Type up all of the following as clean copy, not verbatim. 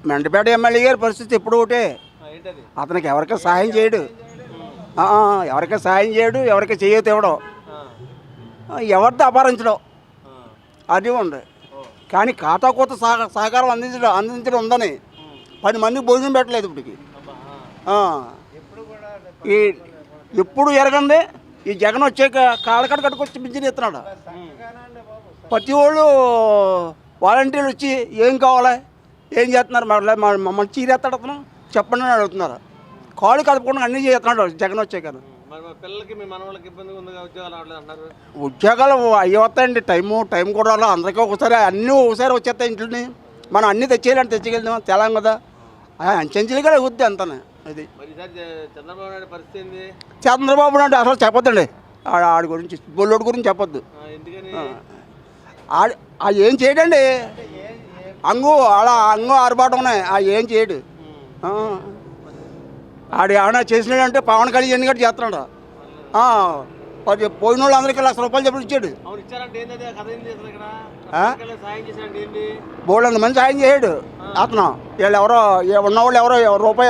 Mandapeta MLA గారి పరిస్థితి ఎప్పుడు ఒకటే. అతనికి ఎవరికి సహాయం చేయడు, ఎవరికి సహాయం చేయడు, ఎవరికి చేయొద్దు ఇవ్వడం, ఎవరితో అపహరించడం అది ఉంది. కానీ ఖాతా కొత్త సహకారం అందించడం ఉందని 10 మందికి భోజనం పెట్టలేదు ఇప్పటికి. ఈ ఎప్పుడు ఎరగండి ఈ జగన్ వచ్చాక కాళ్ళకడ కట్టుకొచ్చి పింఛన్ ఇస్తున్నాడు. ప్రతి వాళ్ళు వాలంటీర్లు వచ్చి ఏం కావాలి ఏం చేస్తున్నారు మమ్మల్ని చీరేస్తాడు అతను చెప్పండి అని అడుగుతున్నారు. కాళ్ళు కలుపుకుండా అన్నీ చేస్తున్నాడు జగన్ వచ్చాక. ఉద్యోగాలు అవి వస్తాయండి, టైం కూడా రాదు అందరికీ. ఒకసారి అన్నీ ఒకసారి వచ్చేస్తాయి ఇంట్లోని. మనం అన్నీ తెచ్చేయాలంటే తెచ్చేయగలుగుతాం తెలం కదా, అంచెంచులుగా అవుద్ది అంతనే. అది చంద్రబాబు నాయుడు అసలు చెప్పొద్దండి, ఆడి గురించి బొల్లోడి గురించి చెప్పొద్దు. ఏం చేయడండి, అంగు ఆర్భాటం ఉన్నాయి, ఏం చేయడు. ఆడు ఏమైనా చేసినాడంటే పవన్ కళ్యాణ్ గారు చేస్తున్నాడు. పోయిన వాళ్ళు అందరికీ ₹1,00,000 చెప్పి ఇచ్చాడు. బోళ్ళంత మంది సాయం చేయడు అతను. వీళ్ళు ఎవరో ఉన్నవాళ్ళు ఎవరో రూపాయి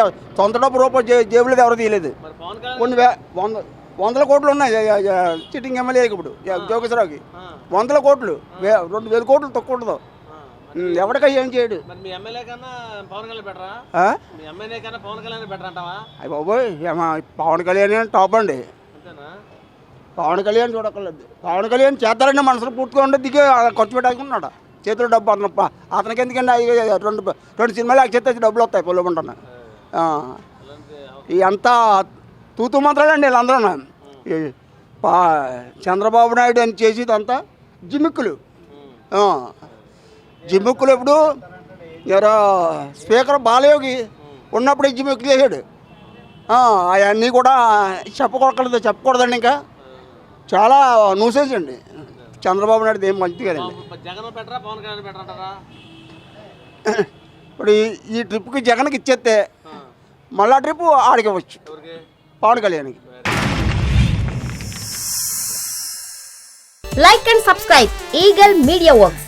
జేబులో ఎవరో తీయలేదు. కొన్ని 100 కోట్లు ఉన్నాయి సిట్టింగ్ ఎమ్మెల్యేకి ఇప్పుడు జోగేశ్వరరావుకి. 100 కోట్లు, 2,000 కోట్లు తక్కువ ఉండదు. ఎవరికై ఏం చేయడు. బాబోయ్ పవన్ కళ్యాణ్ టాప్ అండి. పవన్ కళ్యాణ్ చూడక్కర్లేదు, పవన్ కళ్యాణ్ చేస్తారండి మనసులో పూర్తిగా ఉండే దిగి ఖర్చు పెట్టాలనుకున్నాడు. చేతులు డబ్బు అతనికి ఎందుకండి 2 సినిమాలు చేస్తే డబ్బులు వస్తాయి పొలమంటున్నా. అంతా తూతు మంత్రాలండి వీళ్ళందరూ. చంద్రబాబు నాయుడు అని చేసేది అంతా జిమ్మిక్కులు. ఎప్పుడు ఎవరో స్పీకర్ బాలయోగి ఉన్నప్పుడు జిమ్మిక్కులు చేశాడు. అవన్నీ కూడా చెప్పకూడదండి. ఇంకా చాలా న్యూసెన్స్ అండి చంద్రబాబు నాయుడు. ఏం మంచిది కదండి. ఇప్పుడు ఈ ట్రిప్కి జగన్కి ఇచ్చేస్తే మళ్ళా ట్రిప్ ఆడికి ఇవ్వచ్చు పవన్ కళ్యాణ్కి. Like and subscribe Eagle Media Works.